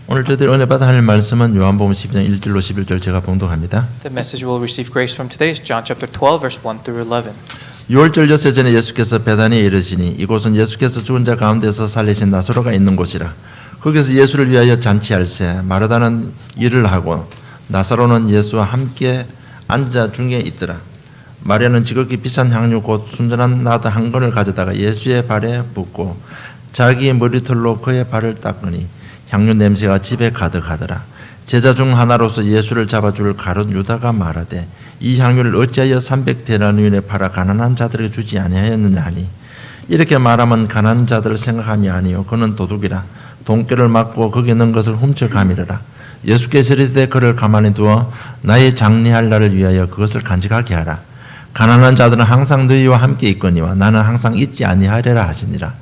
오늘 저희들 은혜 받아 할 말씀은 요한복음 12장 1절로 11절 제가 봉독합니다. The message we'll receive grace from today is John chapter 12 verse 1 through 11. 6월절 엿새 전에 예수께서 베다니에 이르시니 이곳은 예수께서 죽은 자 가운데서 살리신 나사로가 있는 곳이라. 거기서 예수를 위하여 잔치할세 마르다는 일을 하고 나사로는 예수와 함께 앉아 중에 있더라. 마리아는 지극히 비싼 향유 곧 순전한 나드 한 건을 가져다가 예수의 발에 붓고 자기의 머리털로 그의 발을 닦으니 향유 냄새가 집에 가득하더라. 제자 중 하나로서 예수를 잡아줄 가룟 유다가 말하되 이 향유를 어찌하여 300데나리온에 팔아 가난한 자들에게 주지 아니하였느냐 하니 이렇게 말하면 가난한 자들을 생각함이 아니요 그는 도둑이라 돈꾀를 맞고 거기에 넣은 것을 훔쳐가미르라. 예수께서 이르되 그를 가만히 두어 나의 장례할 날을 위하여 그것을 간직하게 하라. 가난한 자들은 항상 너희와 함께 있거니와 나는 항상 있지 아니하리라 하시니라.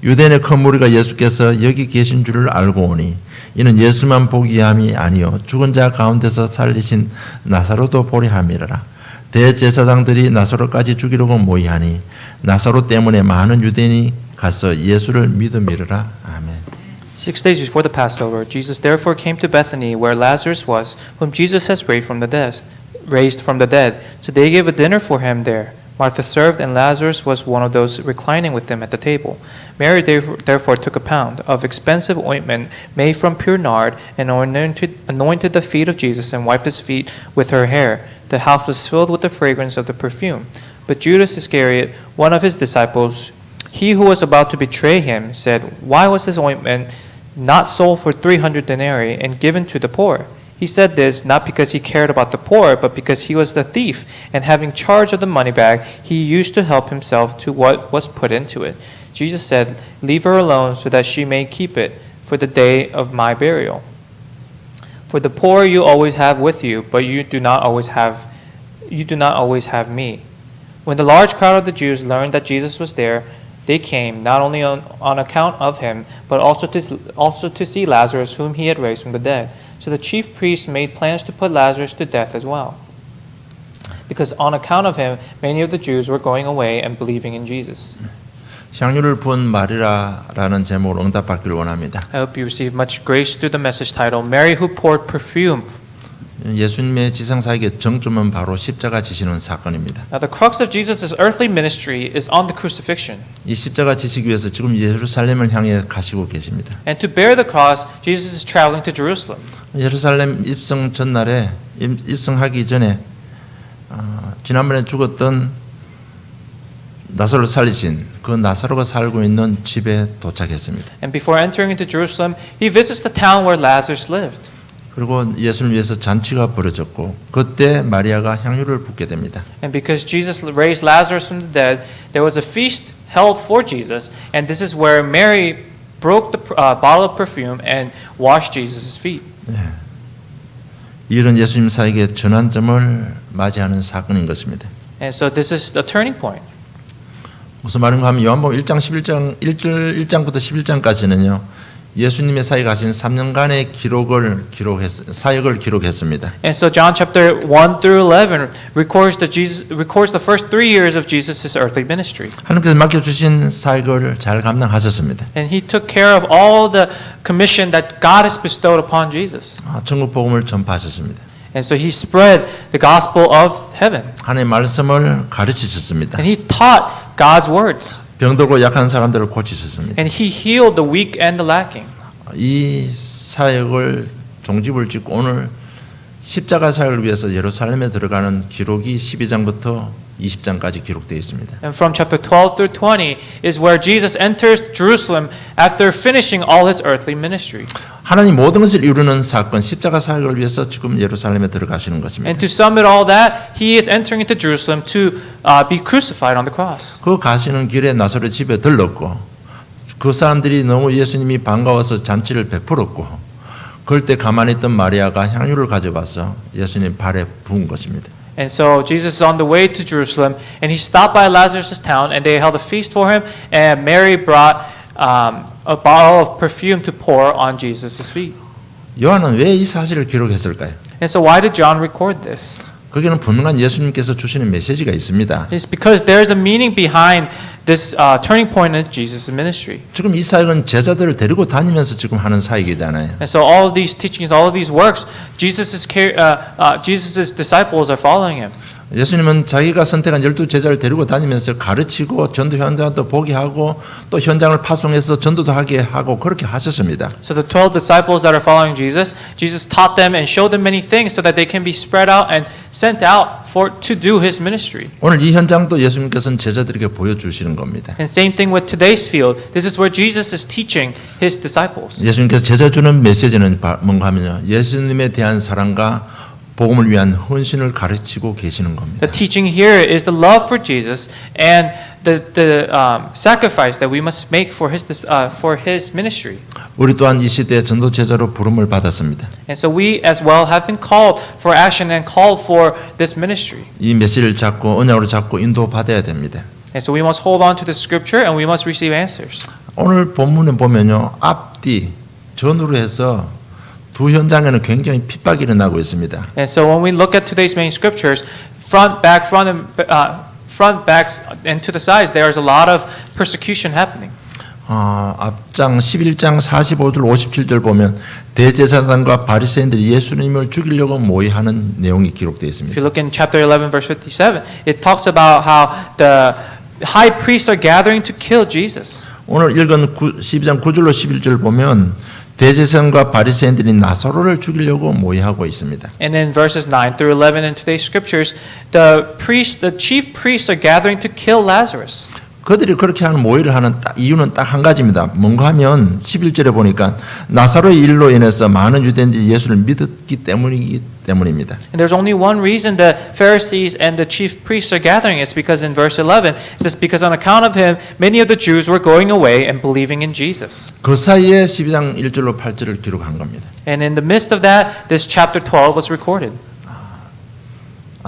유대인의 큰 무리가 예수께서 여기 계신 줄을 알고 오니 이는 예수만 보기 함이 아니요 죽은 자 가운데서 살리신 나사로도 보려 함이라. 대제사장들이 나사로까지 죽이려고 모이하니 나사로 때문에 많은 유대인이 가서 예수를 믿음이르라. 아멘. 6 days before the Passover, Jesus therefore came to Bethany where Lazarus was, whom Jesus has raised from the dead. So they gave a dinner for him there. Martha served, and Lazarus was one of those reclining with them at the table. Mary therefore took a pound of expensive ointment made from pure nard and anointed the feet of Jesus and wiped his feet with her hair. The house was filled with the fragrance of the perfume. But Judas Iscariot, one of his disciples, he who was about to betray him, said, "Why was this ointment not sold for 300 denarii and given to the poor?" He said this not because he cared about the poor, but because he was the thief, and having charge of the money bag, he used to help himself to what was put into it. Jesus said, "Leave her alone so that she may keep it for the day of my burial. For the poor you always have with you, but you do not always have me." When the large crowd of the Jews learned that Jesus was there, they came not only on account of him, but also to see Lazarus, whom he had raised from the dead. So the chief priests made plans to put Lazarus to death as well, because on account of him, many of the Jews were going away and believing in Jesus. 향유를 부은 마리라라는 제목으로 응답받기를 원합니다. I hope you receive much grace through the message title, Mary who poured perfume. 예수님의 지상사역의 정점은 바로 십자가 지시는 사건입니다. Now the crux of Jesus' earthly ministry is on the crucifixion. 이 십자가 지시기 위해서 지금 예루살렘을 향해 가시고 계십니다. And to bear the cross, Jesus is traveling to Jerusalem. 예루살렘 입성 전날에 입성하기 전에 지난번에 죽었던 나사로를 살리신 그 나사로가 살고 있는 집에 도착했습니다. And before entering into Jerusalem, he visits the town where Lazarus lived. 그리고 예수를 위해서 잔치가 벌어졌고 그때 마리아가 향유를 붓게 됩니다. And because Jesus raised Lazarus from the dead, there was a feast held for Jesus, and this is where Mary broke the bottle of perfume and washed Jesus' feet. 네. 이런 예수님 사역의 전환점을 맞이하는 사건인 것입니다. And so this is the turning point. 무슨 말인가 하면 요한복음 1장 1장부터 11장까지는요. 예수님의 사역하신 3년간의 사역을 기록했습니다. And so John chapter 1 through 11 records the first 3 years of Jesus' earthly ministry. 하나님께서 맡겨 주신 사역을 잘 감당하셨습니다. And he took care of all the commission that God has bestowed upon Jesus. 천국 복음을 전파하셨습니다. And so he spread the gospel of heaven. 하나님의 말씀을 가르치셨습니다. And he taught God's words. 병들고 약한 사람들을 고치셨습니다. And he healed the weak and the lacking. 이 사역을 종집을 짓고 오늘 십자가 사역을 위해서 예루살렘에 들어가는 기록이 12장부터 20장까지 기록되어 있습니다. And from chapter 12 through 20 is where Jesus enters Jerusalem after finishing all his earthly ministry. 하나님 모든 것을 이루는 사건 십자가 사역을 위해서 지금 예루살렘에 들어가시는 것입니다. And to sum it all that, he is entering into Jerusalem to be crucified on the cross. 그 가시는 길에 나사로 집에 들렀고 그 사람들이 너무 예수님이 반가워서 잔치를 베풀었고 그럴 때 가만히 있던 마리아가 향유를 가져와서 예수님 발에 부은 것입니다. And so Jesus is on the way to Jerusalem, and he stopped by Lazarus' town, and they held a feast for him, and Mary brought a bottle of perfume to pour on Jesus' feet. 요한은 왜 이 사실을 기록했을까요? And so why did John record this? 거기는 분명한 예수님께서 주시는 메시지가 있습니다. It's because there's a meaning behind this turning point in Jesus' ministry. 지금 이 사역은 제자들을 데리고 다니면서 지금 하는 사역이잖아요. And so all of these teachings, all of these works, Jesus's disciples are following him. 예수님은 자기가 선택한 12제자를 데리고 다니면서 가르치고 전도 현장도 보게 하고 또 현장을 파송해서 전도도 하게 하고 그렇게 하셨습니다. So the 12 disciples that are following Jesus, Jesus taught them and showed them many things so that they can be spread out and sent out to do his ministry. 오늘 이 현장도 예수님께서는 제자들에게 보여주시는 겁니다. And same thing with today's field. This is where Jesus is teaching his disciples. 예수님께서 제자 주는 메시지는 뭔가 하면요. 예수님에 대한 사랑과 복음을 위한 헌신을 가르치고 계시는 겁니다. The teaching here is the love for Jesus and the sacrifice that we must make for his ministry. 우리 또한 이 시대에 전도 제자로 부름을 받았습니다. And so we as well have been called for action and called for this ministry. 이 메시지를 잡고 언약으로 잡고 인도받아야 됩니다. And so we must hold on to the scripture and we must receive answers. 오늘 본문에 보면요. 앞뒤 전으로 해서 두 현장에는 굉장히 핍박이 일어나고 있습니다. And so when we look at today's main scriptures, front, backs, and to the sides, there is a lot of persecution happening. 앞장 11장 45절 57절 보면 대제사장과 바리새인들이 예수님을 죽이려고 모의하는 내용이 기록되어 If 있습니다. you look in chapter 11, verse 57, it talks about how the high priests are gathering to kill Jesus. 오늘 읽은 12장 9절로 11절 보면 대제사장과 바리새인들이 나사로를 죽이려고 모의하고 있습니다. And in verses 9 through 11 in today's scriptures, the chief priests are gathering to kill Lazarus. 그들이 그렇게 하는 모의를 하는 이유는 딱 한 가지입니다. 뭔가 하면 11절에 보니까 나사로의 일로 인해서 많은 유대인들이 예수를 믿었기 때문입니다. And there's only one reason the Pharisees and the chief priests are gathering. It's because in verse 11, it says, because on account of him, many of the Jews were going away and believing in Jesus. 그 사이에 12장 1절로 8절을 기록한 겁니다. And in the midst of that, this chapter 12 was recorded.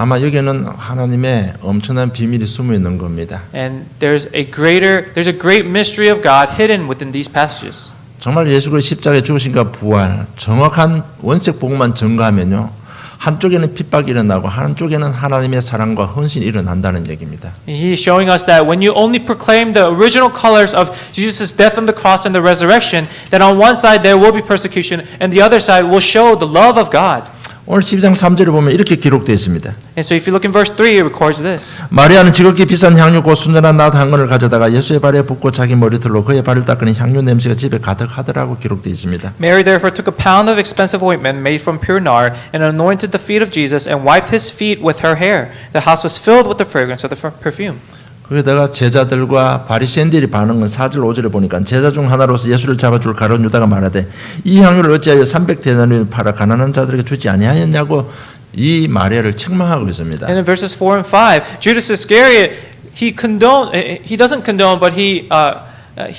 아마 여기는 하나님의 엄청난 비밀이 숨어 있는 겁니다. And there's a great mystery of God hidden within these passages. 정말 예수 그리스도 십자가에 죽으신가 부활, 정확한 원색 복음만 증거하면요. 한쪽에는 핍박이 일어나고 한쪽에는 하나님의 사랑과 헌신이 일어난다는 얘기입니다. He's showing us that when you only proclaim the original colors of Jesus' death on the cross and the resurrection, that on one side there will be persecution and the other side will show the love of God. 오늘 12장 3절에 보면 이렇게 기록되어 있습니다. And so if you look in verse 3, it records this. 마리아는 지극히 비싼 향유 곧 순전한 낫 한 건을 가져다가 예수의 발에 붓고 자기 머리털로 그의 발을 닦으니 향유 냄새가 집에 가득하더라고 기록되어 있습니다. Mary therefore took a pound of expensive ointment made from pure nard and anointed the feet of Jesus and wiped his feet with her hair. The house was filled with the fragrance of the perfume. 거기다가 제자들과 바리새인들이 반응은 4절 5절에 보니까 제자 중 하나로서 예수를 잡아줄 가룟 유다가 말하되 이 향유를 어찌하여 300데나리온을 팔아 가난한 자들에게 주지 아니하였냐고 이 마리아를 책망하고 있습니다. And in verses 4 and 5, Judas Iscariot, he doesn't condone, but he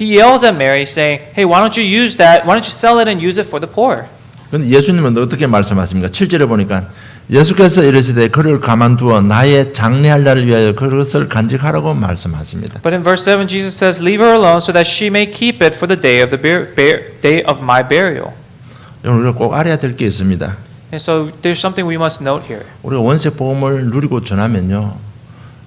yells at Mary saying, hey, why don't you use that? Why don't you sell it and use it for the poor? 그런데 예수님은 어떻게 말씀하십니까? 7절에 보니까 예수께서 이르시되 그를 가만두어 나의 장래할 날을 위하여 그것을 간직하라고 말씀하십니다. But in verse 7, Jesus says, leave her alone so that she may keep it for the day of day of my burial. 우리가 꼭 알아야 될 게 있습니다. And so there's something we must note here. 우리가 원색 복음을 누리고 전하면요.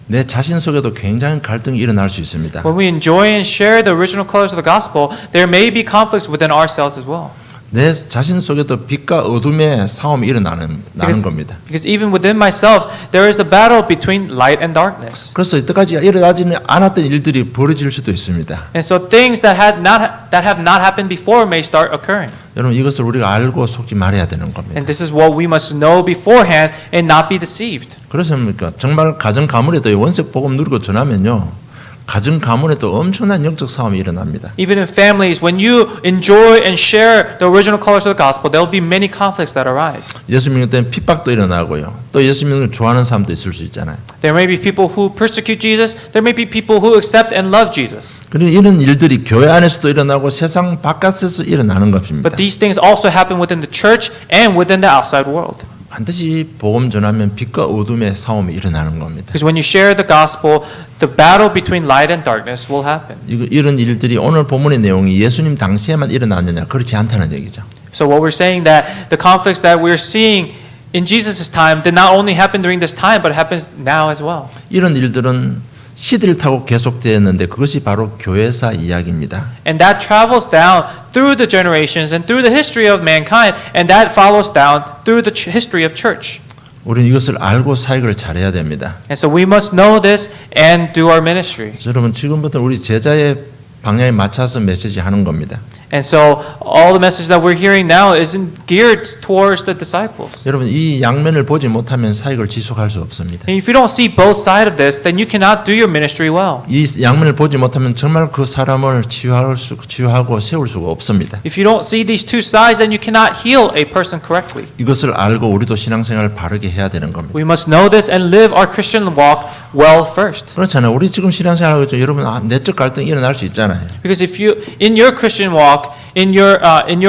내 자신 속에도 굉장히 갈등이 일어날 수 있습니다. When we enjoy and share the original colors of the gospel, there may be conflicts within ourselves as well. 내 자신 속에도 빛과 어둠의 싸움이 일어나는 겁니다. Because even within myself, there is the battle between light and darkness. 그래서 이때까지 일어나지는 않았던 일들이 벌어질 수도 있습니다. And so things that have not happened before may start occurring. 여러분 이것을 우리가 알고 속지 말아야 되는 겁니다. And this is what we must know beforehand and not be deceived. 그렇습니까? 정말 가정 가문에도 원색 복음 누리고 전하면요. 가정 가문에도 엄청난 영적 싸움이 일어납니다. Even in families, when you enjoy and share the original colors of the gospel, there will be many conflicts that arise. 예수 믿는 때는 핍박도 일어나고요. 또 예수 믿는 걸 좋아하는 사람도 있을 수 있잖아요. There may be people who persecute Jesus. There may be people who accept and love Jesus. 그리고 이런 일들이 교회 안에서도 일어나고 세상 바깥에서 일어나는 것입니다. But these things also happen within the church and within the outside world. 반드시 복음 전하면 빛과 어둠의 싸움이 일어나는 겁니다. Because when you share the gospel, the battle between light and darkness will happen. 이런 일들이 오늘 본문의 내용이 예수님 당시에만 일어났느냐 그렇지 않다는 얘기죠. So what we're saying that the conflicts that we're seeing in Jesus' time did not only happen during this time, but happens now as well. 이런 일들은 시대를 타고 계속되었는데 그것이 바로 교회사 이야기입니다. And that travels down through the generations and through the history of mankind, and that follows down through the history of church. 우리는 이것을 알고 사역을 잘해야 됩니다. And so we must know this and do our ministry. 여러분 지금부터 우리 제자의 방향에 맞춰서 메시지 하는 겁니다. And so all the message that we're hearing now isn't geared towards the disciples. 여러분 이 양면을 보지 못하면 사역을 지속할 수 없습니다. And if you don't see both sides of this, then you cannot do your ministry well. 이 양면을 보지 못하면 정말 그 사람을 치유하고 세울 수가 없습니다. If you don't see these two sides, then you cannot heal a person correctly. 이것을 알고 우리도 신앙생활을 바르게 해야 되는 겁니다. We must know this and live our Christian walk well first. 그렇잖아요. 우리 지금 신앙생활하고 있죠. 여러분 내적 갈등이 일어날 수 있잖아요. Because if you, in your Christian walk, in your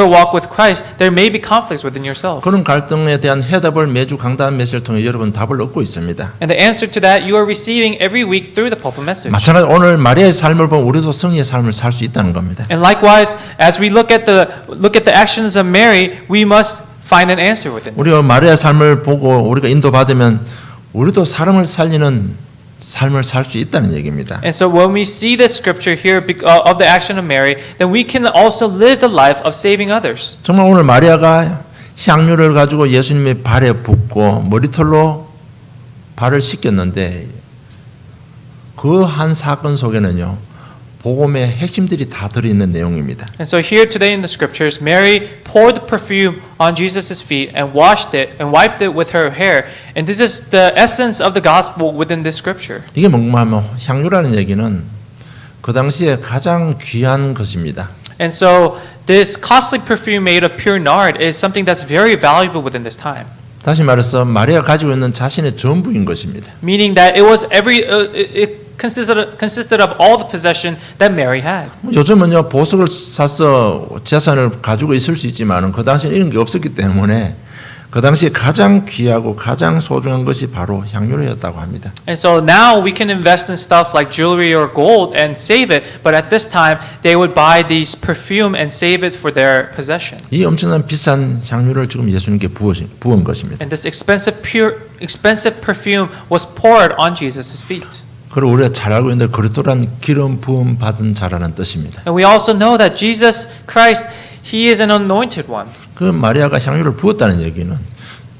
walk with Christ, there may be conflicts within yourself. 그런 갈등에 대한 해답을 매주 강단 메시지를 통해 여러분 답을 얻고 있습니다. And the answer to that you are receiving every week through the pulpit message. 마찬가지로 오늘 마리아의 삶을 보면 우리도 성리의 삶을 살 수 있다는 겁니다. And likewise, as we look at the actions of Mary, we must find an answer within 우리가 this. 마리아 삶을 보고 우리가 인도받으면 우리도 사람을 살리는 삶을 살 수 있다는 얘기입니다. And so when we see this scripture here of the action of Mary, then we can also live the life of saving others. 정말 오늘 마리아가 향유를 가지고 예수님의 발에 붓고 머리털로 발을 씻겼는데 그 한 사건 속에는요. 복음의 핵심들이 다 들어있는 내용입니다. And so here today in the scriptures, Mary poured the perfume on Jesus' feet and washed it and wiped it with her hair. And this is the essence of the gospel within this scripture. 이게 뭔가 하면 향유라는 얘기는 그 당시에 가장 귀한 것입니다. And so this costly perfume made of pure nard is something that's very valuable within this time. 다시 말해서 마리아가 가지고 있는 자신의 전부인 것입니다. Meaning that it was it consisted of all the possession that Mary had. 요즘은요 보석을 사서 재산을 가지고 있을 수 있지만은 그 당시에는 이런 게 없었기 때문에 그 당시에 가장 귀하고 가장 소중한 것이 바로 향유였다고 합니다. And so now we can invest in stuff like jewelry or gold and save it, but at this time they would buy these perfume and save it for their possession. 이 엄청난 비싼 향유를 지금 예수님께 부은 것입니다. And this expensive perfume was poured on Jesus' feet. 그리고 우리가 잘 알고 있는데 그리스도란 기름 부음 받은 자라는 뜻입니다. And we also know that Jesus Christ, He is an anointed one. 그 마리아가 향유를 부었다는 얘기는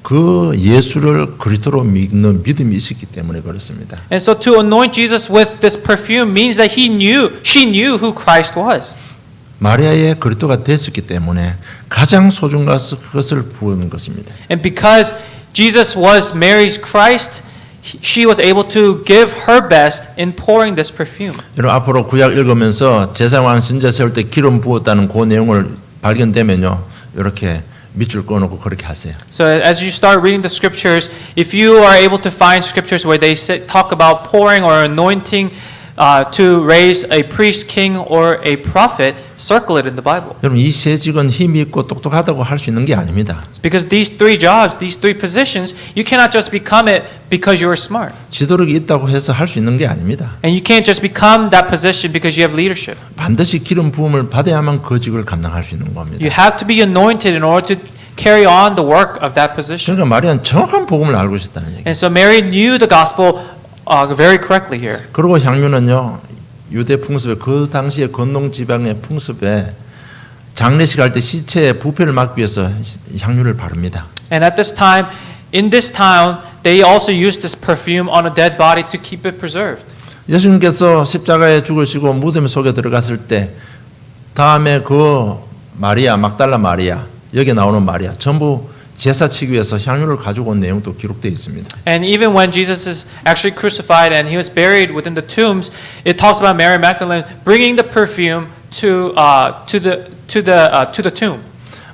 그 예수를 그리스도로 믿는 믿음이 있었기 때문에 그렇습니다. And so to anoint Jesus with this perfume means that she knew who Christ was. 마리아의 그리스도가 됐었기 때문에 가장 소중한 것을 부은 것입니다. And because Jesus was Mary's Christ, she was able to give her best in pouring this perfume. 여러분 앞으로 구약 읽으면서 제사장 신제 세울 때 기름 부었다는 그 내용을 발견되면요 이렇게 밑줄 꺼놓고 그렇게 하세요. So as you start reading the scriptures, if you are able to find scriptures where they talk about pouring or anointing to raise a priest, king, or a prophet, circle it in the Bible. 여러분 이 세 직은 힘이 있고 똑똑하다고 할 수 있는 게 아닙니다. Because these three jobs, these three positions, you cannot just become it because you are smart. 지도력이 있다고 해서 할 수 있는 게 아닙니다. And you can't just become that position because you have leadership. 반드시 기름 부음을 받아야만 그 직을 감당할 수 있는 겁니다. You have to be anointed in order to carry on the work of that position. 그러니까 마리아는 정확한 복음을 알고 있었다는 얘기예요. And so Mary knew the gospel very correctly here. 그리고 향유는요 유대 풍습에 그 당시에 건농 지방의 풍습에 장례식 할 때 시체의 부패를 막기 위해서 향유를 바릅니다. And at this time, in this town, they also used this perfume on a dead body to keep it preserved. 예수님께서 십자가에 죽으시고 무덤 속에 들어갔을 때 다음에 그 마리아 막달라 마리아 여기 나오는 마리아 전부 제사 치기 위해서 향유를 가지고 온 내용도 기록되어 있습니다. And even when Jesus is actually crucified and he was buried within the tombs, it talks about Mary Magdalene bringing the perfume to the tomb.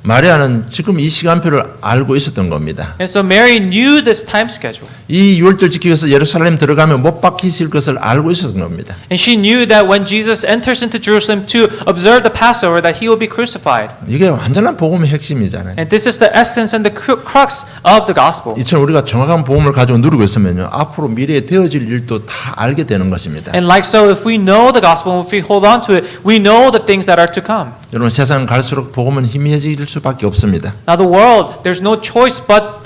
마리아는 지금 이 시간표를 알고 있었던 겁니다. And so Mary knew this time schedule. 이 유월절 지키기 위해서 예루살렘 들어가면 못 박히실 것을 알고 있었던 겁니다. And she knew that when Jesus enters into Jerusalem to observe the Passover, that he will be crucified. 이게 완전한 복음의 핵심이잖아요. And this is the essence and the crux of the gospel. 이처럼 우리가 정확한 복음을 가지고 누리고 있으면요 앞으로 미래에 되어질 일도 다 알게 되는 것입니다. And like so, if we know the gospel, if we hold on to it, we know the things that are to come. 여러분 세상 갈수록 복음은 희미해질 수밖에 없습니다. Now the world, there's no choice but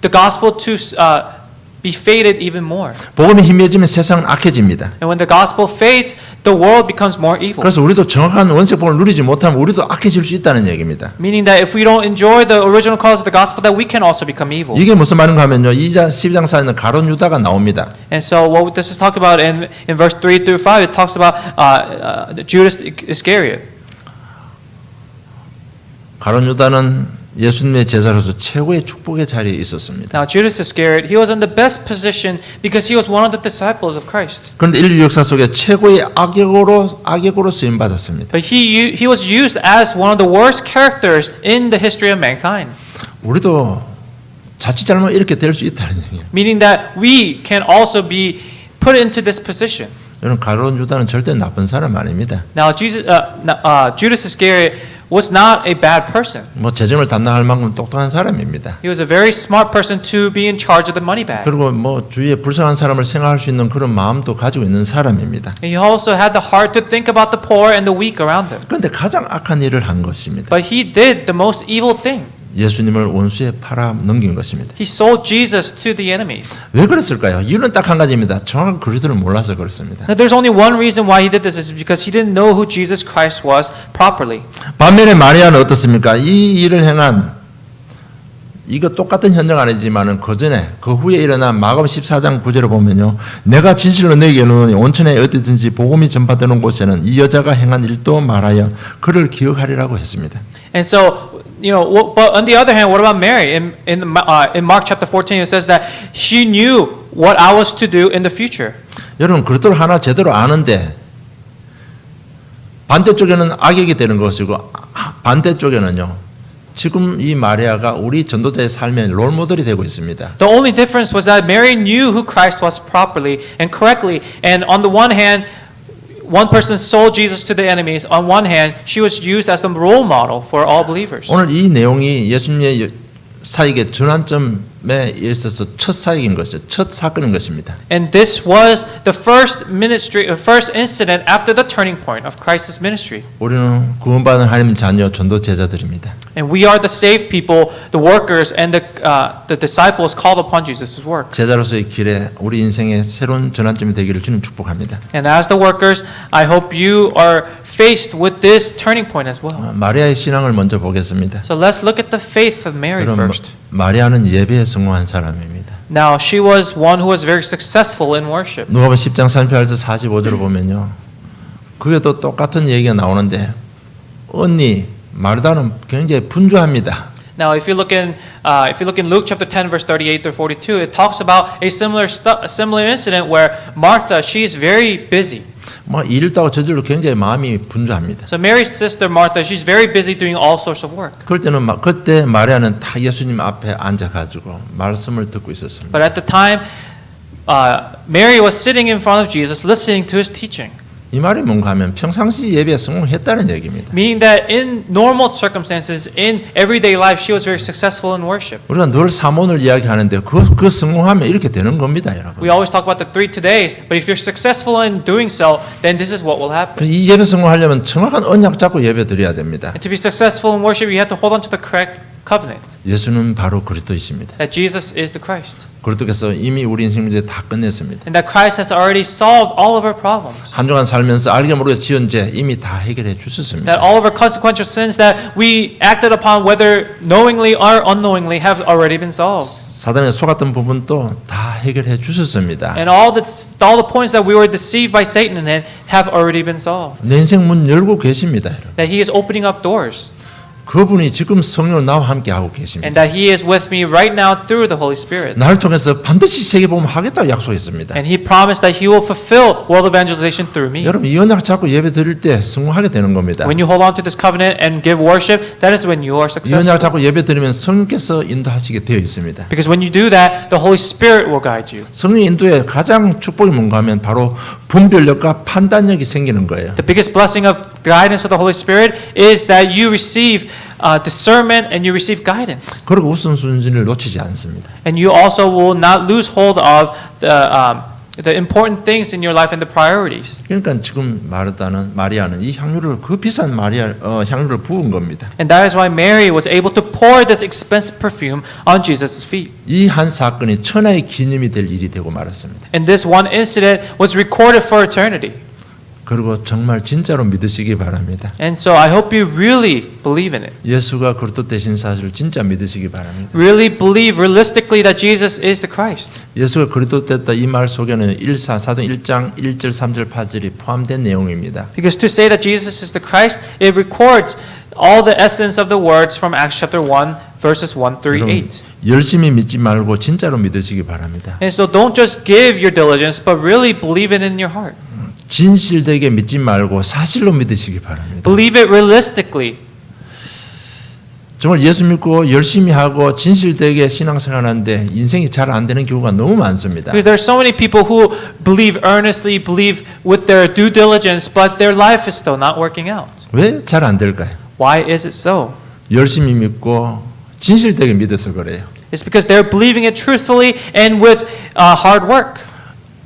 the gospel to be faded even more. 복음이 희미해지면 세상은 악해집니다. And when the gospel fades, the world becomes more evil. 그래서 우리도 정확한 원색복음을 누리지 못하면 우리도 악해질 수 있다는 얘기입니다. Meaning that if we don't enjoy the original cause of the gospel, that we can also become evil. 이게 무슨 말인가 하면요. 12장 4에는 가룟 유다가 나옵니다. And so what this is talking about in verse 3 through 5, it talks about Judas Iscariot. 가룟 유다는 예수님의 제자로서 최고의 축복의 자리에 있었습니다. Now Judas Iscariot, he was in the best position because he was one of the disciples of Christ. 그런데 인류 역사 속에 최고의 악역으로 쓰임 받았습니다. But he was used as one of the worst characters in the history of mankind. 우리도 자칫 잘못 이렇게 될 수 있다는 얘기예요. Meaning that we can also be put into this position. 여러분 가룟 유다는 절대 나쁜 사람 아닙니다. Now Judas Iscariot was not a bad person. 뭐 재정을 담당할 만큼 똑똑한 사람입니다. He was a very smart person to be in charge of the money bag. 그리고 뭐 주위에 불쌍한 사람을 생각할 수 있는 그런 마음도 가지고 있는 사람입니다. He also had the heart to think about the poor and the weak around him. 그런데 가장 악한 일을 한 것입니다. But he did the most evil thing. 예수님을 원수에 팔아 넘긴 것입니다. He sold Jesus to the enemies. 왜 그랬을까요? 이유는 딱 한 가지입니다. 정확한 그리스도를 몰라서 그렇습니다. Now, there's only one reason why he did this is because he didn't know who Jesus Christ was properly. 반면에 마리아는 어떻습니까? 이 일을 행한 이거 똑같은 현장 아니지만은 그 전에 그 후에 일어난 마가복음 14장 9절을 보면요. 내가 진실로 너에게 이르노니 온천에 어디든지 복음이 전파되는 곳에는 이 여자가 행한 일도 말하여 그를 기억하리라고 했습니다. And so, but on the other hand, what about Mary? In Mark chapter 14, it says that she knew what I was to do in the future. 여러분 그리스도를 하나 제대로 아는데 반대쪽에는 악역이 되는 것이고 반대쪽에는요. 지금 이 마리아가 우리 전도자의 삶의 롤모델이 되고 있습니다. The only difference was that Mary knew who Christ was properly and correctly. And on the one hand, one person sold Jesus to the enemies. On one hand, she was used as the role model for all believers. 오늘 이 내용이 예수님의 사역의 전환점에 있어서 첫 사역인 것이죠. 첫 사건인 것입니다. And this was the first incident after the turning point of Christ's ministry. 우리는 구원받은 하나님 자녀 전도 제자들입니다. And we are the saved people, the workers, and the disciples called upon Jesus' work. 제자로서의 길에 우리 인생의 새로운 전환점이 되기를 주님 축복합니다. And as the workers, I hope you are faced with this turning point as well. 마리아의 신앙을 먼저 보겠습니다. So let's look at the faith of Mary first. 마리아는 예배에 성공한 사람입니다. Now, she was one who was very successful in worship. 누가복음 10장 38절 45절을 보면요. 그게도 똑같은 얘기가 나오는데 언니 마르다는 굉장히 분주합니다. Now, if you look in Luke chapter 10, verse 38 through 42, it talks about a similar incident where Martha, she is very busy. 뭐 일도 하고 저절로 굉장히 마음이 분주합니다. So Mary's sister Martha, she's very busy doing all sorts of work. 그때 마리아는 다 예수님 앞에 앉아가지고 말씀을 듣고 있었습니다. But at the time, Mary was sitting in front of Jesus, listening to his teaching. 이 말이 뭔가 하면 평상시 예배에 성공했다는 얘기입니다. Meaning that in normal circumstances, in everyday life, she was very successful in worship. 우리가 늘 사모를 이야기하는데 그 성공하면 이렇게 되는 겁니다, 여러분. We always talk about the 3 todays, but if you're successful in doing so, then this is what will happen. 이 예배 성공하려면 정확한 언약 잡고 예배 드려야 됩니다. And to be successful in worship, you have to hold on to the correct covenant. 예수는 바로 그리스도이십니다. That Jesus is the Christ. 그리스도께서 이미 우리 인생 문제 다 끝냈습니다. And that Christ has already solved all of our problems. 한 주간 살면서 알게 모르게 지은 죄 이미 다 해결해 주셨습니다. That all of our consequential sins that we acted upon, whether knowingly or unknowingly, have already been solved. 사단에 속았던 부분도 다 해결해 주셨습니다. And all the points that we were deceived by Satan in have already been solved. 내 인생 문 열고 계십니다, 여러분. That He is opening up doors. 그분이 지금 성령으로 나와 함께 하고 계십니다. And that He is with me right now through the Holy Spirit. 나를 통해서 반드시 세계복음 하겠다고 약속했습니다. And He promised that He will fulfill world evangelization through me. 여러분 이 언약 잡고 예배 드릴 때 성공하게 되는 겁니다. When you hold on to this covenant and give worship, that is when you are 이 언약 successful. 잡고 예배 드리면 성령께서 인도하시게 되어 있습니다. Because when you do that, the Holy Spirit will guide you. 성령 인도의 가장 축복이 뭔가 하면 바로 분별력과 판단력이 생기는 거예요. The biggest blessing of guidance of the Holy Spirit is that you receive discernment and you receive guidance. 그리고 우선순위를 놓치지 않습니다. And you also will not lose hold of The important things in your life and the priorities. 그러니까 지금 마리아는 이 향유를 그 비싼 향유를 부은 겁니다. And that is why Mary was able to pour this expensive perfume on Jesus' feet. 이 한 사건이 천하의 기념이 될 일이 되고 말았습니다. And this one incident was recorded for eternity. 그리고 정말 진짜로 믿으시기 바랍니다. And so I hope you really believe in it. 예수가 그리스도 되신 사실을 진짜 믿으시기 바랍니다. Really believe realistically that Jesus is the Christ. 예수가 그리스도 됐다 이 말 속에는 사도행 1장 1절 3절 8절이 포함된 내용입니다. Because to say that Jesus is the Christ, it records all the essence of the words from Acts chapter 1 verses 1 through 8. 열심히 믿지 말고 진짜로 믿으시기 바랍니다. And so don't just give your diligence, but really believe it in your heart. 진실되게 믿지 말고 사실로 믿으시기 바랍니다. Believe it realistically. 정말 예수 믿고 열심히 하고 진실되게 신앙생활하는데 인생이 잘 안 되는 경우가 너무 많습니다. Because there are so many people who believe earnestly, believe with their due diligence, but their life is still not working out. 왜 잘 안 될까요? Why is it so? 열심히 믿고 진실되게 믿어서 그래요. It's because they're believing it truthfully and with hard work.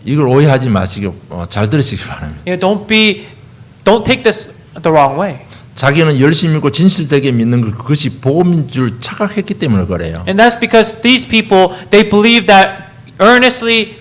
이걸 오해하지 마시고 잘 들으시기 바랍니다. You know, don't take this the wrong way. 자기는 열심히 믿고 진실되게 믿는 그것이 복음인 줄 착각했기 때문에 그래요. And that's because these people they believe that earnestly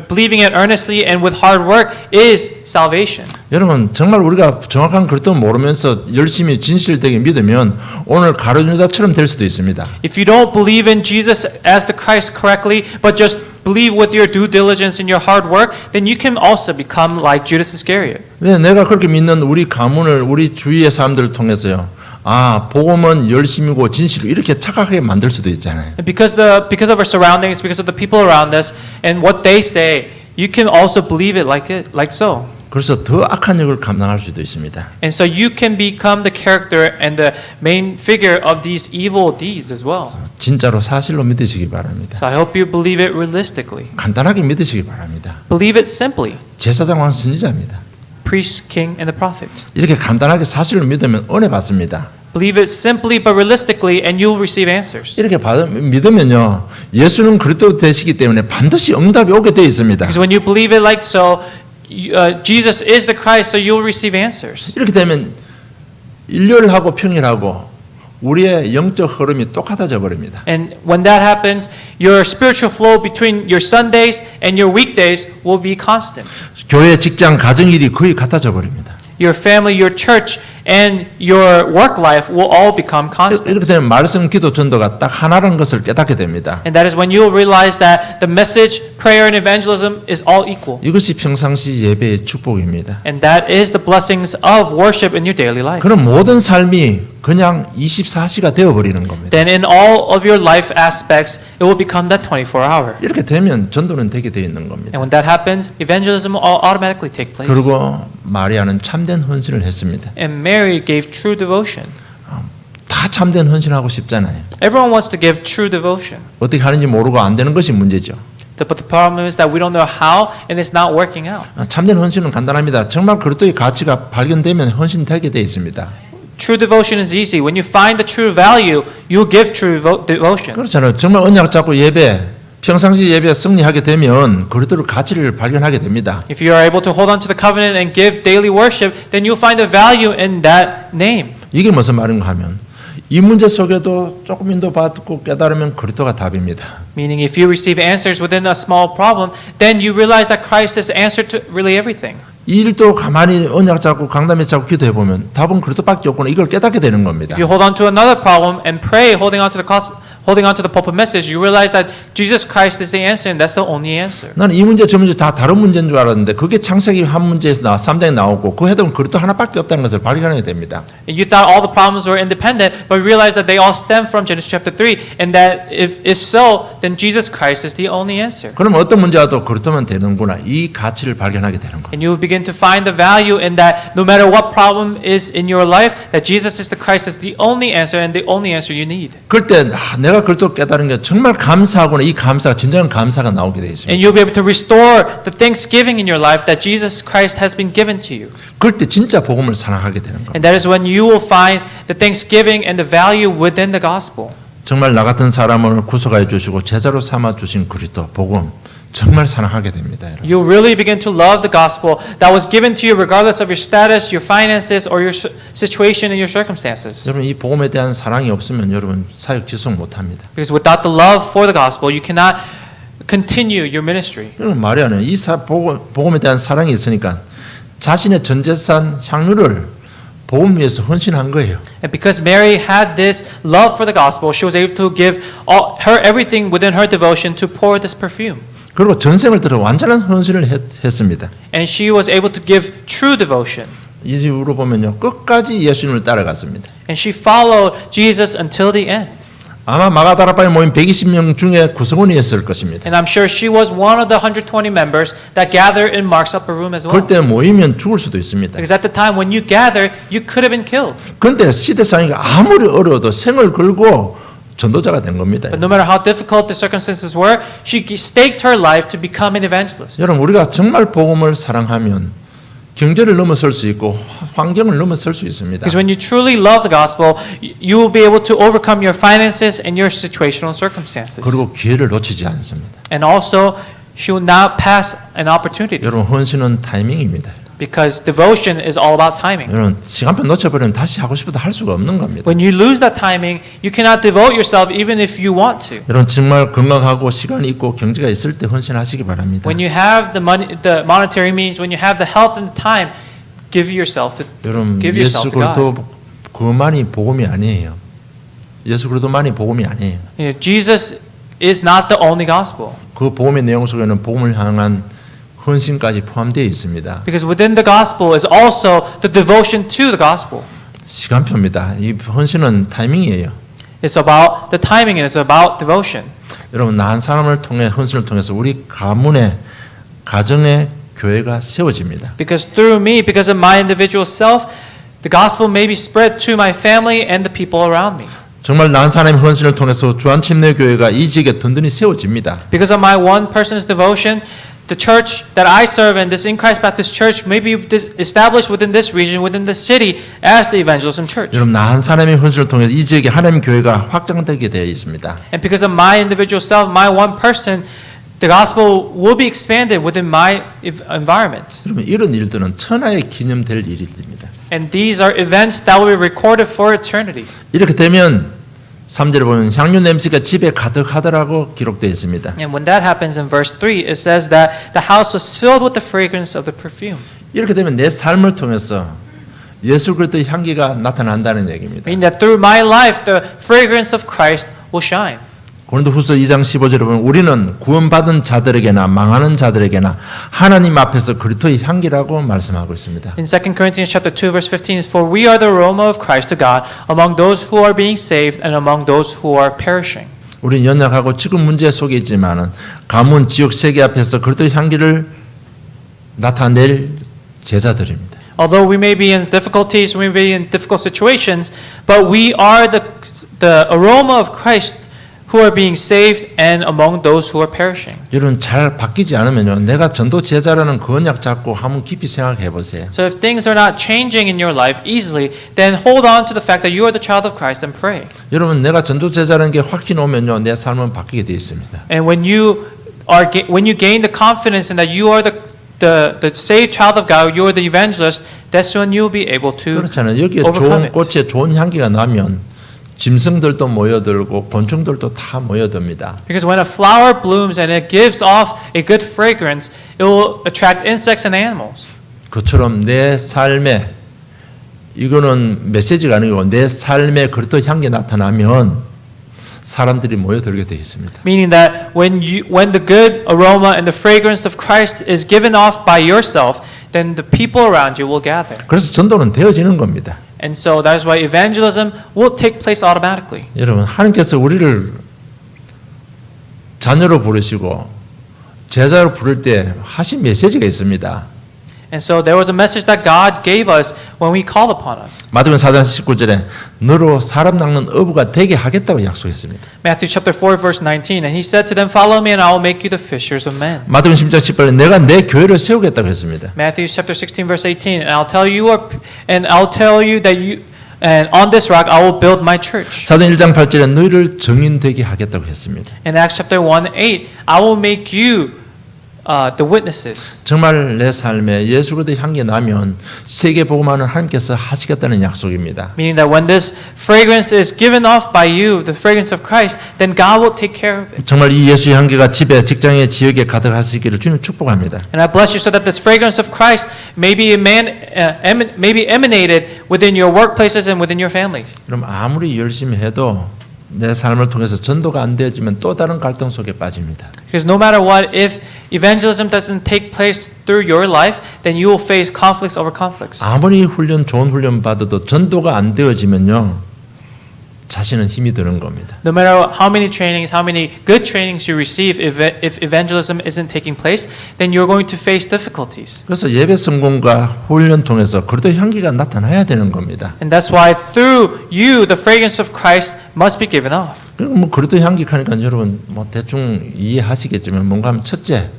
believing it earnestly and with hard work is salvation. 여러분 정말 우리가 정확한 그리스도를 모르면서 열심히 진실되게 믿으면 오늘 가룟유다처럼 될 수도 있습니다. If you don't believe in Jesus as the Christ correctly, but just believe with your due diligence and your hard work, then you can also become like Judas Iscariot. 왜 내가 그렇게 믿는 우리 가문을 우리 주위의 사람들을 통해서요. 아, 복음은 열심이고 진실이고 이렇게 착각하게 만들 수도 있잖아요. And because of our surroundings, because of the people around us and what they say, you can also believe it like so. 그래서 더 악한 역을 감당할 수도 있습니다. And so you can become the character and the main figure of these evil deeds as well. 진짜로 사실로 믿으시기 바랍니다. So I hope you believe it realistically. 간단하게 믿으시기 바랍니다. Believe it simply. 제사장 왕 선지자입니다. Priest, king, and the prophet. 이렇게 간단하게 사실로 믿으면 은혜 받습니다. Believe it simply but realistically and you'll receive answers. 이렇게 믿으면요. 예수는 그리스도 되시기 때문에 반드시 응답이 오게 되어 있습니다. Because when you believe it like so, Jesus is the Christ, so you'll receive answers. 이렇게 되면 일요일하고 평일하고 우리의 영적 흐름이 똑같아져 버립니다. And when that happens, your spiritual flow between your Sundays and your weekdays will be constant. 교회, 직장, 가정일이 거의 같아져 버립니다. Your family, your church, and your work life will all become constant. 이렇게 되면 말씀, 기도, 전도가 딱 하나라는 것을 깨닫게 됩니다. And that is when you will realize that the message, prayer, and evangelism is all equal. 이것이 평상시 예배의 축복입니다. And that is the blessings of worship in your daily life. 그럼 모든 삶이 그냥 24시가 되어버리는 겁니다. Then in all of your life aspects, it will become that 24-hour. 이렇게 되면 전도는 되게 되어 있는 겁니다. And when that happens, evangelism will automatically take place. 그리고 마리아는 참된 헌신을 했습니다. And Mary gave true devotion. 다 참된 헌신하고 싶잖아요. Everyone wants to give true devotion. 어떻게 하는지 모르고 안 되는 것이 문제죠. But the problem is that we don't know how and it's not working out. 참된 헌신은 간단합니다. 정말 그리스도의 가치가 발견되면 헌신되게 되어 있습니다. True devotion is easy. When you find the true value, you'll give true devotion. 그렇잖아요. 정말 언약 잡고 예배, 평상시 예배 승리하게 되면 그리스도의 가치를 발견하게 됩니다. If you are able to hold on to the covenant and give daily worship, then you'll find the value in that name. 이게 무슨 말인가 하면 이 문제 속에도 조금 인도받고 깨달으면 그리스도가 답입니다. Meaning if you receive answers within a small problem, then you realize that Christ is answer to really everything. 이 일도 가만히 언약 잡고 강단에 잡고 기도해 보면 답은 그리스도밖에 없구나 이걸 깨닫게 되는 겁니다. If you hold on to another problem and pray, holding on to the pulpit message, you realize that Jesus Christ is the answer, and that's the only answer. 나는 이 문제 저 문제 다 다른 문제인 줄 알았는데 그게 창세기 한 문제에서 3장에 나오고 그 해답은 그리스도 하나밖에 없다는 것을 발견하게 됩니다. And you thought all the problems were independent, but realize that they all stem from Genesis chapter 3, and that if so, then Jesus Christ is the only answer. 그러면 어떤 문제와도 그리스도만 되는구나 이 가치를 발견하게 되는 거예요. And you will begin to find the value in that no matter what problem is in your life, that Jesus is the Christ is the only answer and the only answer you need. 그럴 때 내가 그리스도 깨달은 게 정말 감사하구나 이 감사가 진정한 감사가 나오게 돼 있습니다. And you'll be able to restore the thanksgiving in your life that Jesus Christ has been given to you. 그럴 때 진짜 복음을 사랑하게 되는 거예요. And that is when you will find the thanksgiving and the value within the gospel. 정말 나 같은 사람을 구속하여 주시고 제자로 삼아 주신 그리스도 복음 정말 사랑하게 됩니다. 여러분. You'll really begin to love the gospel that was given to you regardless of your status, your finances, or your situation and your circumstances. 여러분 이 복음에 대한 사랑이 없으면 여러분 사역 지속 못합니다. Because without the love for the gospel, you cannot continue your ministry. 여러분 말이 안 해요. 이 복음에 대한 사랑이 있으니까 자신의 전 재산 향유를 복음 위해서 헌신한 거예요. And because Mary had this love for the gospel, she was able to give her everything within her devotion to pour this perfume. 그리고 전생을 들어 완전한 헌신을 했습니다. And she was able to give true devotion. 이 이후로 보면요 끝까지 예수님을 따라갔습니다. And she followed Jesus until the end. 아마 마가다락방에 모인 120명 중에 구성원이었을 것입니다. And I'm sure she was one of the 120 members that gathered in Mark's upper room as well. 그때 모이면 죽을 수도 있습니다. Because at the time when you gathered, you could have been killed. 그런데 시대상이가 아무리 어려워도 생을 걸고 전도자가 된 겁니다. But no matter how difficult the circumstances were, she staked her life to become an evangelist. 여러분 우리가 정말 복음을 사랑하면 경제를 넘어설 수 있고 환경을 넘어설 수 있습니다. Because when you truly love the gospel, you will be able to overcome your finances and your situational circumstances. 그리고 기회를 놓치지 않습니다. And also, she will not pass an opportunity. 여러분 헌신은 타이밍입니다. Because devotion is all about timing. 여러분 시간표 놓쳐버리면 다시 하고 싶어도 할 수가 없는 겁니다. When you lose that timing, you cannot devote yourself even if you want to. 여러분 정말 건강하고 시간이 있고 경제가 있을 때 헌신하시기 바랍니다. When you have the money, the monetary means, when you have the health and the time, give yourself to 여러분 give 예수 yourself to God. 그리스도 그만이 복음이 아니에요. 예수 그리스도만이 복음이 아니에요. You know, Jesus is not the only gospel. 그 복음의 내용 속에는 복음을 향한 헌신까지 포함되어 있습니다. Because within the gospel is also the devotion to the gospel. 시간표입니다. 이 헌신은 타이밍이에요. It's about the timing and it's about devotion. 여러분 나 한 사람을 통해 헌신을 통해서 우리 가문의 가정의 교회가 세워집니다. Because through me, because of my individual self, the gospel may be spread to my family and the people around me. 정말 나 한 사람의 헌신을 통해서 주안침례 교회가 이 지역에 든든히 세워집니다. Because of my one person's devotion, the church that I serve in, this In Christ Baptist Church, may be established within this region, within this city, as the evangelism church. 여러분 나 한 사람의 헌신을 통해서 이 지역에 하나님 교회가 확장되게 되어 있습니다. And because of my individual self, my one person, the gospel will be expanded within my environment. 여러분 이런 일들은 천하에 기념될 일입니다. And these are events that will be recorded for eternity. 이렇게 되면 3절에 보면 향유 냄새가 집에 가득하더라고 기록되어 있습니다. And when that happens in verse 3, it says that the house was filled with the fragrance of the perfume. 이렇게 되면 내 삶을 통해서 예수 그리스도의 향기가 나타난다는 얘기입니다. Meaning that through my life, the fragrance of Christ will shine. 고린도후서 2장 15절에 보면 우리는 구원받은 자들에게나 망하는 자들에게나 하나님 앞에서 그리스도의 향기라고 말씀하고 있습니다. In 2 Corinthians chapter 2 verse 15 is for we are the aroma of Christ to God among those who are being saved and among those who are perishing. 우리는 연약하고 지금 문제 속에 있지만은 가문 지역 세계 앞에서 그리스도의 향기를 나타낼 제자들입니다. Although we may be in difficulties, we may be in difficult situations, but we are the aroma of Christ who are being saved and among those who are perishing. 여러분 잘 바뀌지 않으면요. 내가 전도 제자라는 그 언약 잡고 한번 깊이 생각해 보세요. So if things are not changing in your life easily, then hold on to the fact that you are the child of Christ and pray. 여러분 내가 전도 제자라는 게 확신 오면요. 내 삶은 바뀌게 돼 있습니다. And when you gain the confidence in that you are the saved child of God, you are the evangelist, that's when you'll be able to 그렇잖아요. 여기에 overcome 좋은 it. 꽃에 좋은 향기가 나면 짐승들도 모여들고 곤충들도 다 모여듭니다. Because when a flower blooms and it gives off a good fragrance, it will attract insects and animals. 그처럼 내 삶에 이거는 메시지가 아니고 내 삶에 그리스도 향기 나타나면 사람들이 모여들게 되어 있습니다. Meaning that when the good aroma and the fragrance of Christ is given off by yourself, then the people around you will gather. 그래서 전도는 되어지는 겁니다. And so that is why evangelism will take place automatically. 여러분 하나님께서 우리를 자녀로 부르시고 제자로 부를 때 하신 메시지가 있습니다. And so there was a message that God gave us when we called upon us. 마태복음 4장 19절에 너로 사람 낚는 어부가 되게 하겠다고 약속했습니다. Matthew chapter 4 verse 19, and he said to them, "Follow me, and I will make you the fishers of men." 마태복음 10장 18절에 내가 내 교회를 세우겠다고 했습니다. Matthew chapter 16 verse 18, and I'll tell you that you and on this rock I will build my church. 사도행 1장 8절에 너희를 증인 되게 하겠다고 했습니다. In Acts chapter 1:8, I will make you the witnesses. 정말 내 삶에 예수 그리스도의 향기 나면 세계 복음화는 하나님께서 하시겠다는 약속입니다. Meaning that when this fragrance is given off by you, the fragrance of Christ, then God will take care of it. 정말 이 예수의 향기가 집에, 직장에, 지역에 가득하시기를 주님 축복합니다. And I bless you so that this fragrance of Christ may be emanated within your workplaces and within your families. 그럼 아무리 열심히 해도 내 삶을 통해서 전도가 안 되어지면 또 다른 갈등 속에 빠집니다. Because no matter what, if evangelism doesn't take place through your life, then you will face conflicts over conflicts. 아무리 좋은 훈련 받아도 전도가 안 되어지면요, 자신은 힘이 드는 겁니다. No matter how many trainings, how many good trainings you receive, if evangelism isn't taking place, then you're going to face difficulties. 그래서 예배 성공과 훈련 통해서 그리스도의 향기가 나타나야 되는 겁니다. And that's why through you, the fragrance of Christ must be given off. 그리고 뭐 그리스도의 향기 하니까 여러분 뭐 대충 이해하시겠지만 뭔가 하면 첫째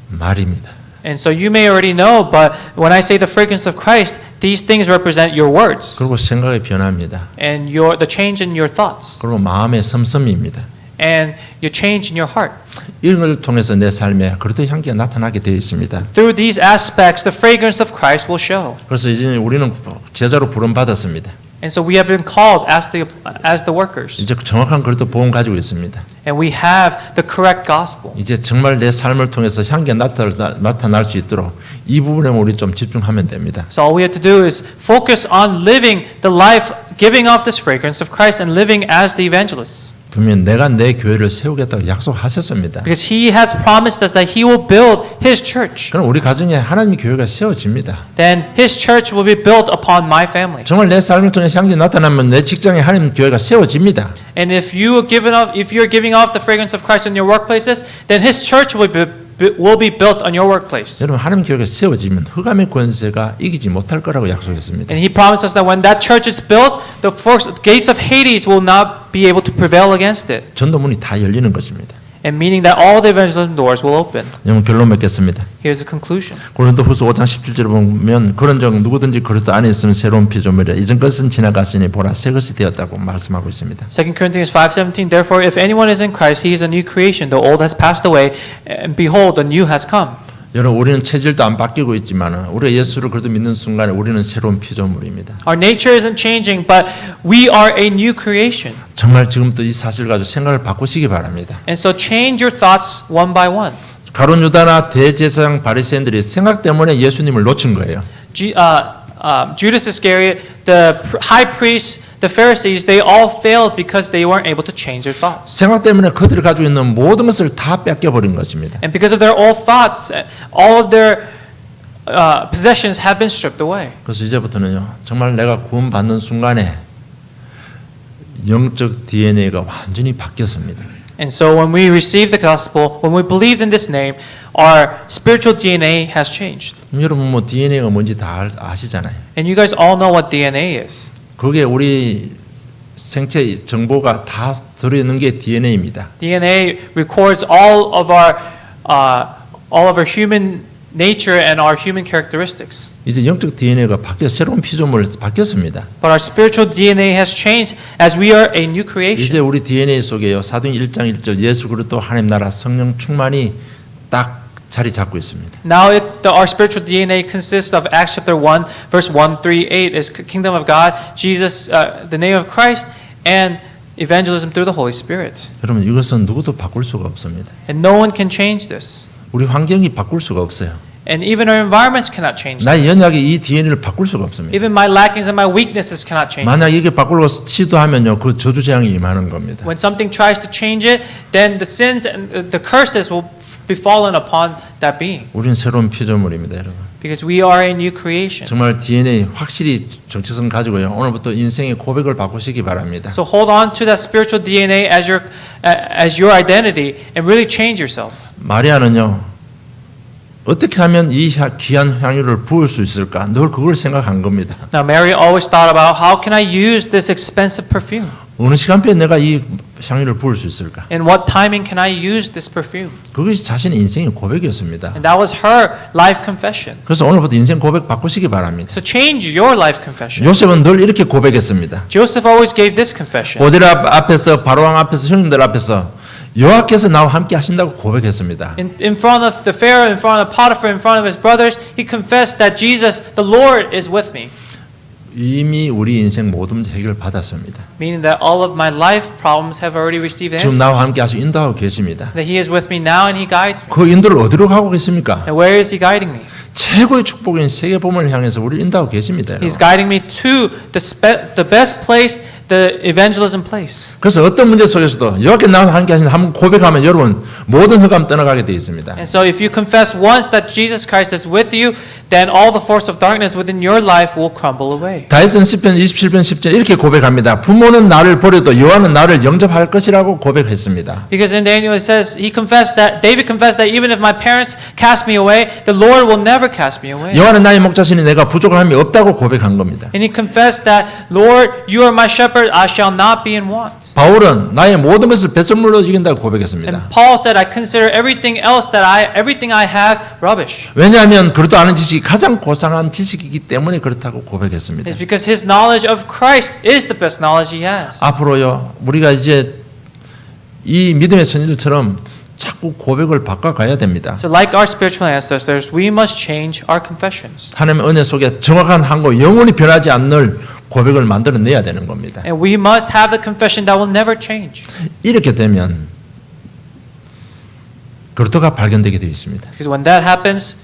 말입니다. And so you may already know, but when I say the fragrance of Christ, these things represent your words 그리고 생각의 변화입니다. and the change in your thoughts 그리고 마음의 섬섬입니다. and your change in your heart. 이런 걸 통해서 내 삶에 그리스도의 향기가 나타나게 되어 있습니다. Through these aspects, the fragrance of Christ will show. 그래서 이제 우리는 제자로 부름 받았습니다. And so we have been called as the workers. 이제 정확한 그리스도 복음 가지고 있습니다. And we have the correct gospel. 이제 정말 내 삶을 통해서 향기가 나타날 수 있도록 이 부분에 우리 좀 집중하면 됩니다. So all we have to do is focus on living the life, giving off this fragrance of Christ and living as the evangelists. 분명 내가 내 교회를 세우겠다고 약속하셨습니다. Because He has promised us that He will build His church. 그럼 우리 가정에 하나님의 교회가 세워집니다. Then His church will be built upon my family. 정말 내 삶을 통해 향기 나타나면 내 직장에 하나님 교회가 세워집니다. And if you're giving off the fragrance of Christ in your workplaces, then His church will be built on your workplace. 여러분 하나님 교회가 세워지면 흑암의 권세가 이기지 못할 거라고 약속했습니다. And He promised us that when that church is built, the gates of Hades will not be able to prevail against it. 전도문이 다 열리는 것입니다. And meaning that all the evangelism doors will open. 여러분 결론 맺겠습니다. Here's the conclusion. 고린도후서 5장 17절에 보면 그런즉 누구든지 그리스도 안에 있으면 새로운 피조물이라 이전 것은 지나갔으니 보라 새 것이 되었다고 말씀하고 있습니다. 2 Corinthians 5:17 Therefore if anyone is in Christ he is a new creation the old has passed away and behold the new has come. 여러분 우리는 체질도 안 바뀌고 있지만 우리가 예수를 그래도 믿는 순간에 우리는 새로운 피조물입니다. Our nature isn't changing but we are a new creation. 정말 지금부터 이 사실 가지고 생각을 바꾸시기 바랍니다. And so change your thoughts one by one. 가룟 유다나 대제사장 바리새인들이 생각 때문에 예수님을 놓친 거예요. Judas Iscariot, the high priests, the Pharisees, they all failed because they weren't able to change their thoughts. 생각 때문에 그들이 가지고 있는 모든 것을 다 뺏겨버린 것입니다. And because of their old thoughts, all of their possessions have been stripped away. 그래서 이제부터는요, 정말 내가 구원받는 순간에 영적 DNA가 완전히 바뀌었습니다. And so when we receive the gospel, when we believe in this name, our spiritual DNA has changed. 여러분 뭐 DNA가 뭔지 다 아시잖아요. And you guys all know what DNA is. 그게 우리 생체 정보가 다 들어있는 게 DNA입니다. DNA records all of our human nature and our human characteristics. 이제 영적 DNA가 바뀌어 새로운 피조물로 바뀌었습니다. But our spiritual DNA has changed as we are a new creation. 이제 우리 DNA 속에요. 사도행전 1장 1절 예수 그리스도 하나님 나라 성령 충만이 딱 자리 잡고 있습니다. Now our spiritual DNA consists of Acts chapter 1 verse 1 3 8 is kingdom of God, Jesus, the name of Christ, and evangelism through the Holy Spirit. 여러분 이것은 누구도 바꿀 수가 없습니다. And no one can change this. 우리 환경이 바꿀 수가 없어요. And even our environments cannot change 나의 this. 연약이 이 DNA를 바꿀 수가 없습니다. Even my lackings and my weaknesses cannot change 만약 this. 이게 바꾸려고 시도하면요, 그 저주 재앙이 임하는 겁니다. When something tries to change it, then the sins and the curses will be fallen upon that being. 우리는 새로운 피조물입니다, 여러분. Because we are a new creation. 정말 DNA 확실히 정체성 가지고요. 오늘부터 인생의 고백을 바꾸시기 바랍니다. So hold on to that spiritual DNA as your identity and really change yourself. 마리아는요. 어떻게 하면 이 귀한 향유를 부을 수 있을까? 늘 그걸 생각한 겁니다. Now Mary always thought about how can I use this expensive perfume? 어느 시간표에 내가 이 향유를 부을 수 있을까? In what timing can I use this perfume? 그것이 자신의 인생의 고백이었습니다. And that was her life confession. 그래서 오늘부터 인생 고백 바꾸시기 바랍니다. So change your life confession. 요셉은 늘 이렇게 고백했습니다. Joseph always gave this confession. 오데라 앞에서 바로왕 앞에서 형님들 앞에서 여호와께서 나와 함께 하신다고 고백했습니다. In front of the Pharaoh, in front of Potiphar, in front of his brothers, he confessed that Jesus, the Lord, is with me. 이미 우리 인생 모든 문제 해결 받았습니다. Meaning that all of my life problems have already received 지금 answers. 나와 함께 하시고 인도하고 계십니다. That he is with me now and he guides me. 그 인도를 어디로 가고 계십니까? And where is he guiding me? 최고의 축복인 세계복음을 향해서 우리를 인도하고 계십니다. He's guiding me to the best place, the evangelism place. 그래서 어떤 문제 속에서도 여호와께 나와 함께 하신 한번 고백하면 여러분 모든 흑암 떠나가게 되어 있습니다. And so if you confess once that Jesus Christ is with you, then all the force of darkness within your life will crumble away. 다윗은 시편 27편 10절 이렇게 고백합니다. 부모는 나를 버려도 여호와는 나를 영접할 것이라고 고백했습니다. Because in Daniel it says, David confessed that even if my parents cast me away, the Lord will never cast me away. 여호와는 나의 목자시니 내가 부족을 함이 없다고 고백한 겁니다. And he confessed that, Lord, you are my shepherd, I shall not be in want. 바울은 나의 모든 것을 배설물로 이긴다고 고백했습니다. And Paul said, I consider everything else everything I have rubbish. 왜냐하면 그것도 아는 지식이 가장 고상한 지식이기 때문에 그렇다고 고백했습니다. It's because his knowledge of Christ is the best knowledge he has. 앞으로요 우리가 이제 이 믿음의 선지들처럼 자꾸 고백을 바꿔가야 됩니다. So like our spiritual ancestors, we must change our confessions. 하나님의 은혜 속에 정확한 한고 영원히 변하지 않는 고백을 만들어내야 되는 겁니다. And we must have the confession that will never change. 이렇게 되면 그리스도가 발견되게 되어 있습니다. Because when that happens,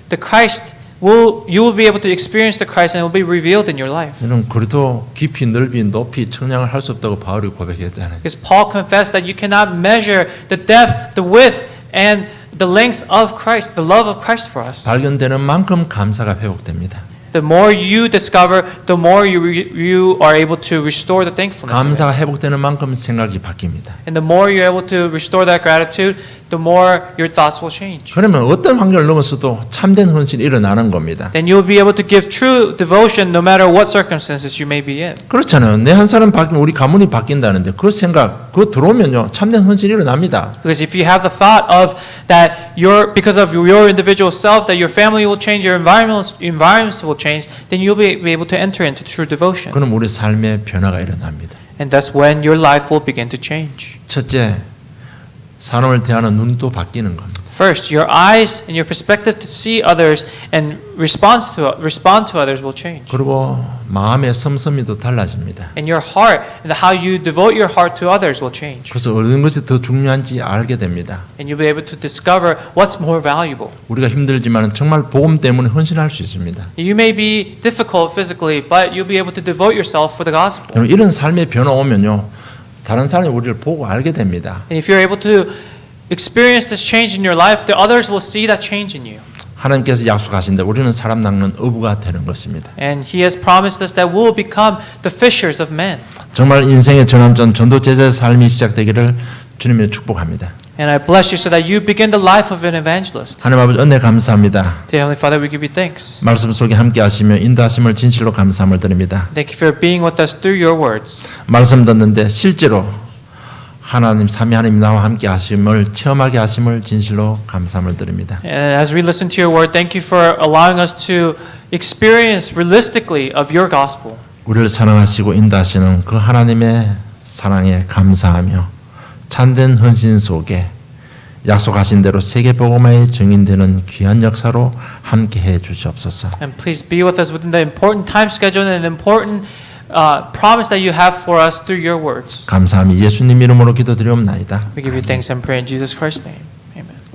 you will be able to experience the Christ and it will be revealed in your life. 여러분 그리스도 깊이 넓이 높이 청량을 할 수 없다고 바울이 고백했잖아요. Because Paul confessed that you cannot measure the depth, the width, and the length of Christ, the love of Christ for us. 발견되는 만큼 감사가 회복됩니다. The more you discover, the more you are able to restore the thankfulness. 감사가 회복되는 만큼 생각이 바뀝니다. And the more you're able to restore that gratitude, the more your thoughts will change. 그러면 어떤 환경을 넘어서도 참된 헌신이 일어나는 겁니다. Then you'll be able to give true devotion no matter what circumstances you may be in. 그렇잖아요. 내 한 사람 바뀌면 우리 가문이 바뀐다는데 그 생각, 그거 들어오면요 참된 헌신이 일어납니다. Because if you have the thought of that because of your individual self, that your family will change, your environments will change, then you'll be able to enter into true devotion. 그럼 우리 삶의 변화가 일어납니다. And that's when your life will begin to change. 첫째, 사람을 대하는 눈도 바뀌는 겁니다. First, your eyes and your perspective to see others and respond to others will change. 그리고 마음의 섬섬이도 달라집니다. And your heart and how you devote your heart to others will change. 그래서 어느 것이 더 중요한지 알게 됩니다. And you'll be able to discover what's more valuable. 우리가 힘들지만 정말 복음 때문에 헌신할 수 있습니다. You may be difficult physically, but you'll be able to devote yourself for the gospel. 여러분, 이런 삶의 변화 오면요 다른 사람이 우리를 보고 알게 됩니다. And if you're able to experience this change in your life, the others will see that change in you. 하나님께서 약속하신데 우리는 사람 낚는 어부가 되는 것입니다. And He has promised us that we will become the fishers of men. 정말 인생의 전환전 전도 제자의 삶이 시작되기를 주님의 축복합니다. And I bless you so that you begin the life of an evangelist. 하나님 아버지 은혜 감사합니다. Dear Heavenly Father, we give you thanks. 말씀 속에 함께 하시며 인도하심을 진실로 감사함을 드립니다. Thank you for being with us through your words. 말씀 듣는데 실제로 하나님 삼위 하나님 나와 함께 하심을 체험하게 하심을 진실로 감사함을 드립니다. And as we listen to your word, thank you for allowing us to experience realistically of your gospel. 우리를 사랑하시고 인도하시는 그 하나님의 사랑에 감사하며 참된 헌신 속에 약속하신 대로 세계 복음화의 증인되는 귀한 역사로 함께해 주시옵소서. And please be with us within the important time schedule and an important promise that you have for us through your words. 감사함이 예수님 이름으로 기도드리옵나이다. We give you thanks and pray in Jesus Christ's name.